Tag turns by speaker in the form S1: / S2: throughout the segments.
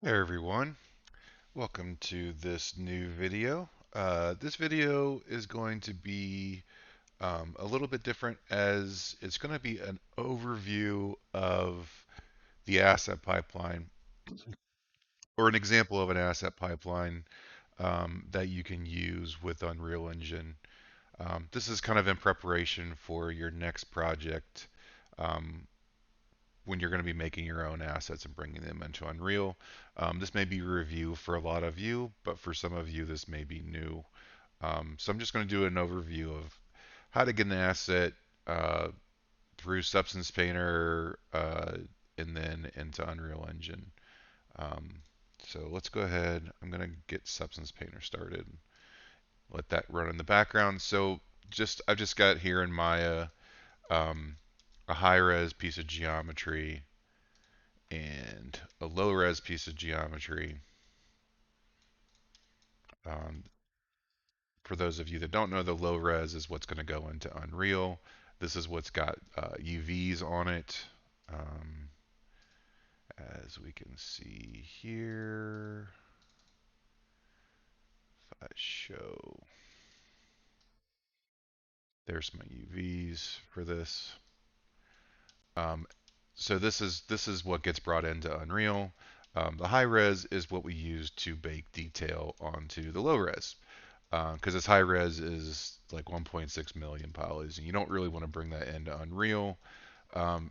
S1: Hey everyone, welcome to this new video. This video is going to be a little bit different as it's going to be an overview of the asset pipeline or an example of an asset pipeline that you can use with Unreal Engine. This is kind of in preparation for your next project um, when you're going to be making your own assets and bringing them into Unreal. This may be a review for a lot of you, but for some of you, this may be new. So I'm just going to do an overview of how to get an asset uh, through Substance Painter and then into Unreal Engine. Um, so let's go ahead. I'm going to get Substance Painter started. Let that run in the background. So I've just got here in Maya um, a high res piece of geometry and a low res piece of geometry. Um, for those of you that don't know, the low res is what's going to go into Unreal. This is what's got UVs on it. Um, as we can see here, if I show, there's my UVs for this. Um, so this is what gets brought into Unreal. The high res is what we use to bake detail onto the low res. Because its high res is like 1.6 million polys, and you don't really want to bring that into Unreal.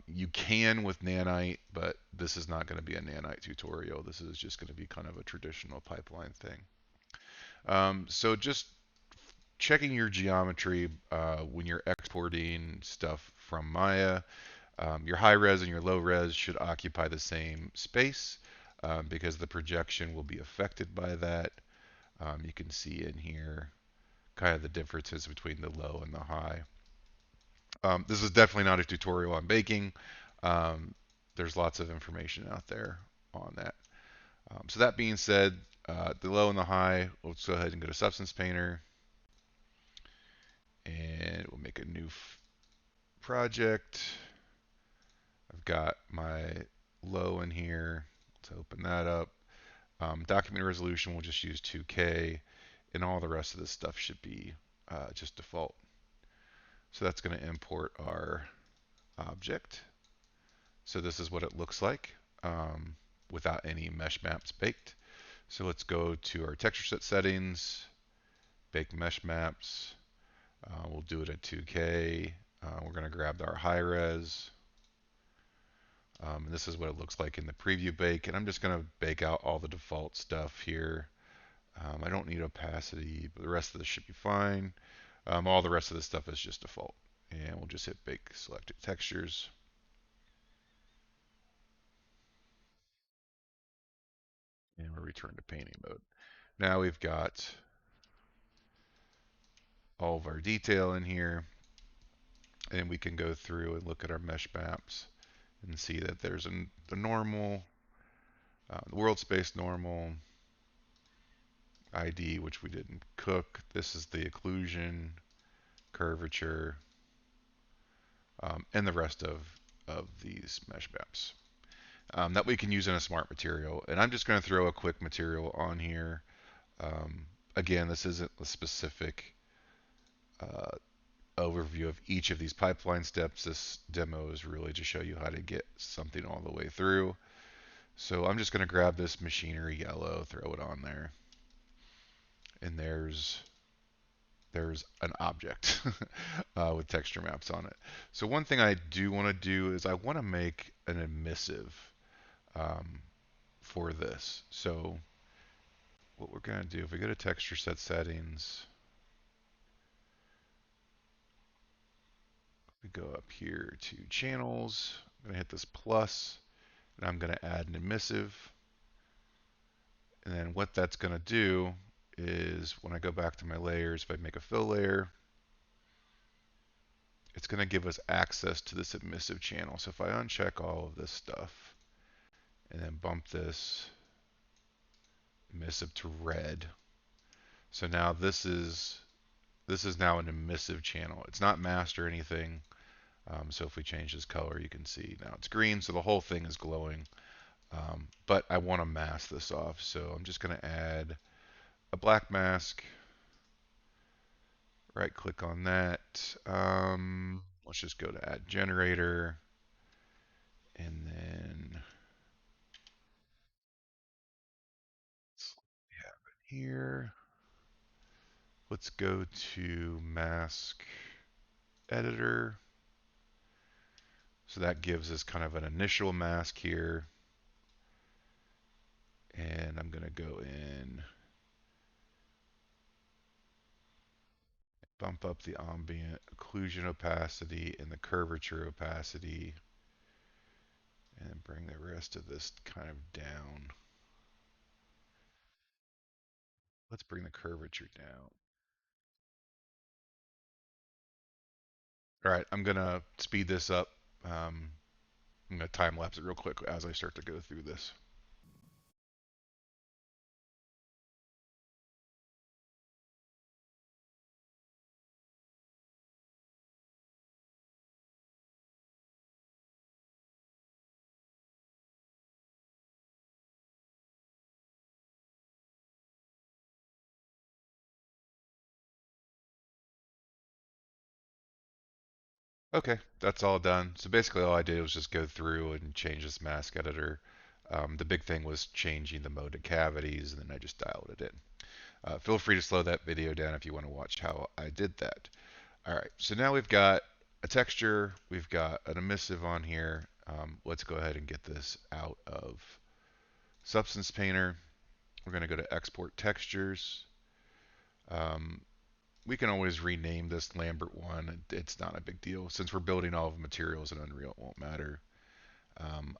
S1: You can with Nanite, but this is not going to be a Nanite tutorial. This is just going to be kind of a traditional pipeline thing. So just checking your geometry when you're exporting stuff from Maya. Your high res and your low res should occupy the same space because the projection will be affected by that. You can see in here kind of the differences between the low and the high. This is definitely not a tutorial on baking. Um, there's lots of information out there on that. So that being said, the low and the high, let's go ahead and go to Substance Painter, and we'll make a new project. I've got my low in here. Let's open that up. Document resolution, we'll just use 2K, and all the rest of this stuff should be just default. So that's going to import our object. So this is what it looks like without any mesh maps baked. So let's go to our texture set settings, bake mesh maps. We'll do it at 2K. We're going to grab our high res. And this is what it looks like in the preview bake. And I'm just going to bake out all the default stuff here. I don't need opacity, but the rest of this should be fine. All the rest of this stuff is just default. And we'll just hit bake selected textures. And we'll return to painting mode. Now we've got all of our detail in here, and we can go through and look at our mesh maps and see that there's the normal, the world space normal ID, which we didn't cook. This is the occlusion, curvature, and the rest of these mesh maps that we can use in a smart material. And I'm just going to throw a quick material on here. Again, this isn't a specific uh, overview of each of these pipeline steps. This demo is really to show you how to get something all the way through. So I'm just going to grab this machinery yellow, throw it on there, and there's an object with texture maps on it. So one thing I do want to do is I want to make an emissive um, for this. So what we're going to do, if we go to texture set settings, we go up here to channels, I'm going to hit this plus, and I'm going to add an emissive. And then what that's going to do is when I go back to my layers, if I make a fill layer, it's going to give us access to this emissive channel. So if I uncheck all of this stuff and then bump this emissive to red, so now this is now an emissive channel. It's not masked or anything. So if we change this color, you can see now it's green, so the whole thing is glowing. but I want to mask this off, so I'm just going to add a black mask. Right click on that. Let's just go to add generator, and then we have it here. Let's go to mask editor. So that gives us kind of an initial mask here. And I'm going to go in, bump up the ambient occlusion opacity and the curvature opacity, and bring the rest of this kind of down. Let's bring the curvature down. All right, I'm going to speed this up. I'm going to time lapse it real quick as I start to go through this. Okay, that's all done. So basically all I did was just go through and change this mask editor. The big thing was changing the mode to cavities, and then I just dialed it in. Feel free to slow that video down if you want to watch how I did that. All right, so now we've got a texture, we've got an emissive on here. Let's go ahead and get this out of Substance Painter. We're going to go to Export Textures. Um, we can always rename this Lambert 1. It's not a big deal. Since we're building all of the materials in Unreal, it won't matter.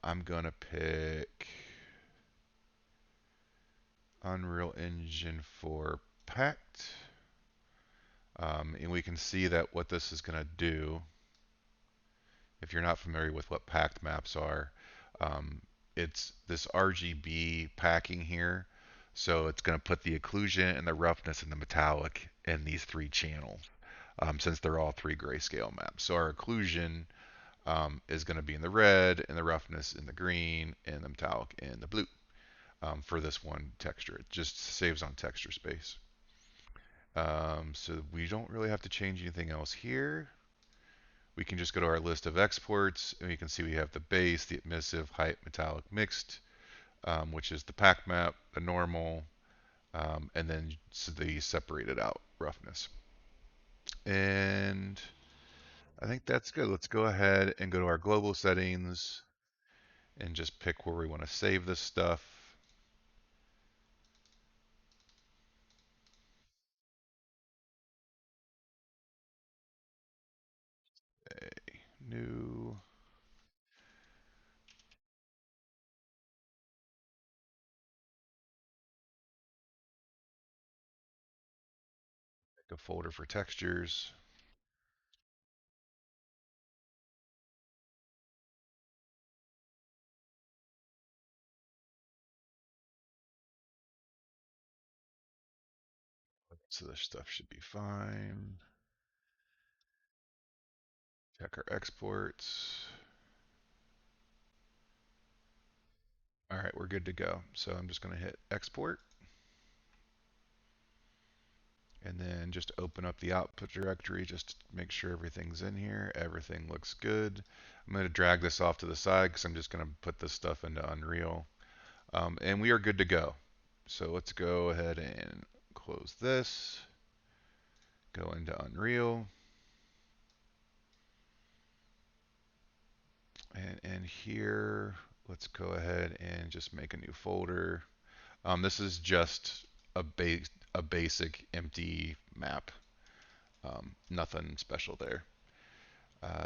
S1: I'm going to pick Unreal Engine for Pact. And we can see that what this is going to do, if you're not familiar with what packed maps are, um, it's this RGB packing here. So it's going to put the occlusion and the roughness and the metallic in these three channels, since they're all three grayscale maps. So our occlusion is going to be in the red, and the roughness in the green, and the metallic in the blue, for this one texture. It just saves on texture space. So we don't really have to change anything else here. We can just go to our list of exports, and we can see we have the base, the emissive, height, metallic, mixed, which is the pack map, the normal, and then the separated out roughness. And I think that's good. Let's go ahead and go to our global settings and just pick where we want to save this stuff. Okay, new. Make a folder for textures. So this stuff should be fine. Check our exports. All right, we're good to go. So I'm just going to hit export, and then just open up the output directory just to make sure everything's in here. Everything looks good. I'm going to drag this off to the side because I'm just going to put this stuff into Unreal. And we are good to go. So let's go ahead and close this. Go into Unreal. And here, let's go ahead and just make a new folder. This is just a basic empty map. Nothing special there.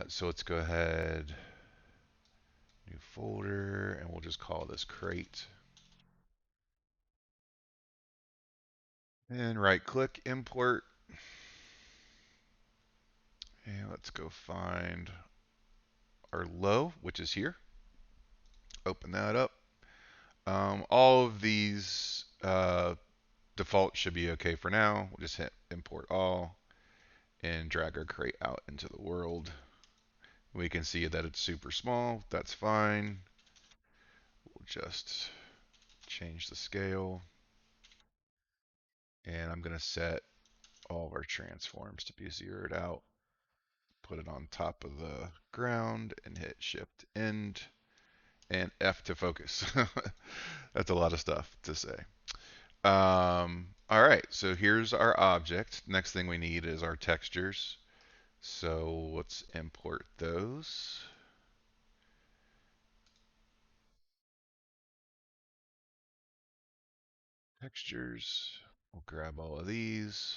S1: So let's go ahead, new folder, and we'll just call this crate. And right click, import. And let's go find our low, which is here. Open that up. All of these default should be okay for now. We'll just hit import all and drag our crate out into the world. We can see that it's super small. That's fine. We'll just change the scale, and I'm going to set all of our transforms to be zeroed out. Put it on top of the ground and hit Shift End and F to focus. That's a lot of stuff to say. All right, so here's our object. Next thing we need is our textures. So let's import those. Textures. We'll grab all of these.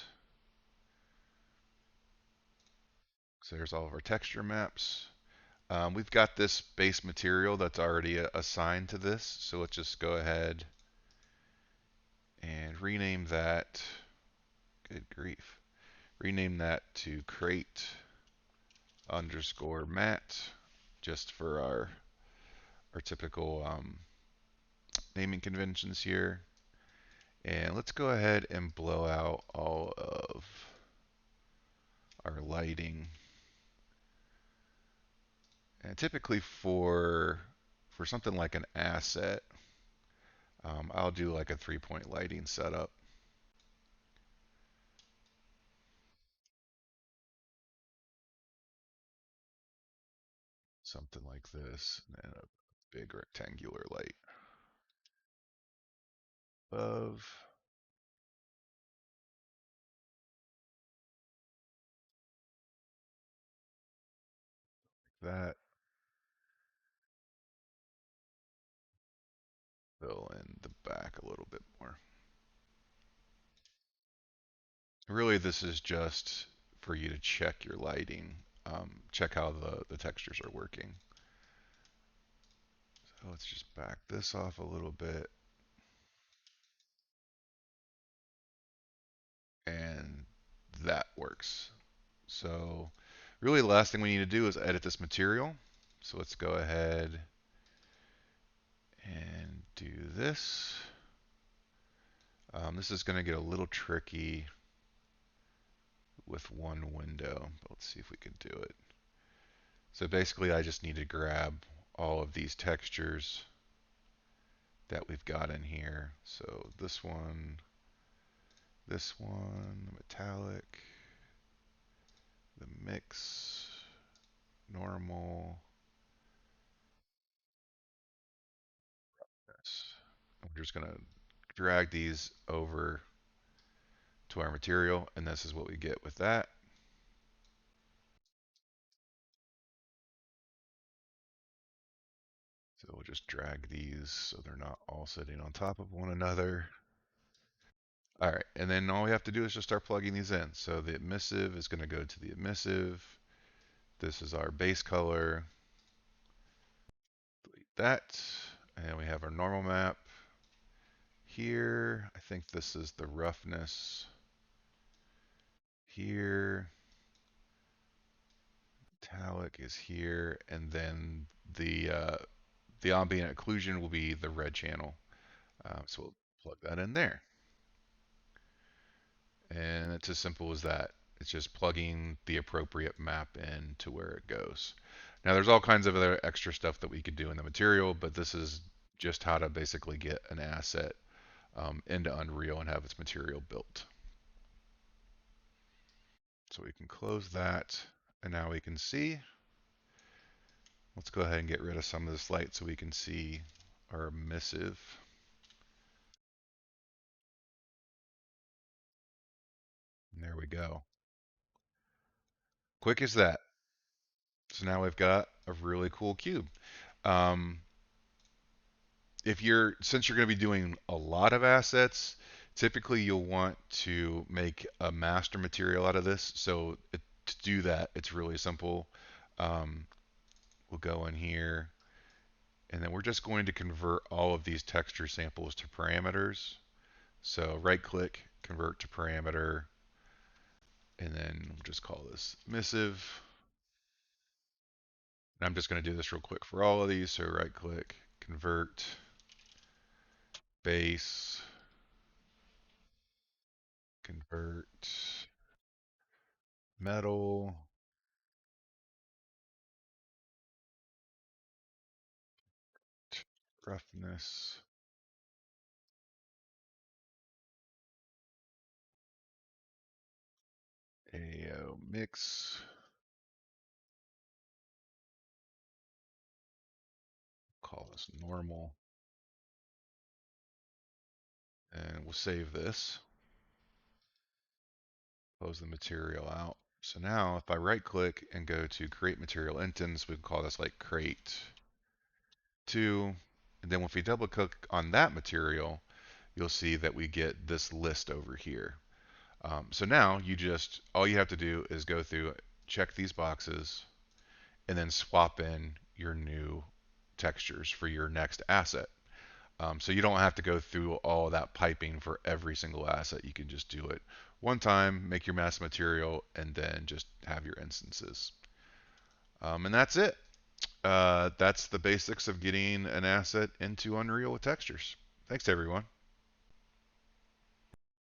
S1: So there's all of our texture maps. We've got this base material that's already assigned to this. So let's just go ahead and rename that. Good grief. Rename that to crate underscore mat, just for our typical naming conventions here. And let's go ahead and blow out all of our lighting. And typically for something like an asset, I'll do like a 3-point lighting setup. Something like this, and a big rectangular light above. That fill in the back a little bit more. Really, this is just for you to check your lighting, check how the textures are working. So let's just back this off a little bit. And that works. So really the last thing we need to do is edit this material. So let's go ahead and do this. This is going to get a little tricky with one window, but let's see if we can do it. So basically I just need to grab all of these textures that we've got in here. So this one, the metallic, the mix, normal, this. We're just going to drag these over to our material, and this is what we get with that. So we'll just drag these so they're not all sitting on top of one another. All right, and then all we have to do is just start plugging these in. So the emissive is going to go to the emissive. This is our base color. Delete that. And we have our normal map here. I think this is the roughness here. Metallic is here, and then the ambient occlusion will be the red channel. So we'll plug that in there. And it's as simple as that. It's just plugging the appropriate map in to where it goes. Now there's all kinds of other extra stuff that we could do in the material, but this is just how to basically get an asset into Unreal and have its material built. So we can close that, and now we can see. Let's go ahead and get rid of some of this light so we can see our emissive. And there we go. Quick as that. So now we've got a really cool cube. Um, since you're going to be doing a lot of assets, typically you'll want to make a master material out of this. So to do that, it's really simple. Um, we'll go in here, and then we're just going to convert all of these texture samples to parameters. So right click, convert to parameter, and then we'll just call this emissive. And I'm just going to do this real quick for all of these. So right click, convert, base, convert, metal, roughness, go. Mix. Call this normal. And we'll save this. Close the material out. So now if I right click and go to create material instance, we can call this like crate 2. And then if we double click on that material, you'll see that we get this list over here. So now all you have to do is go through, check these boxes, and then swap in your new textures for your next asset. So you don't have to go through all that piping for every single asset. You can just do it one time, make your mass material, and then just have your instances. And that's it. That's the basics of getting an asset into Unreal with textures. Thanks, everyone.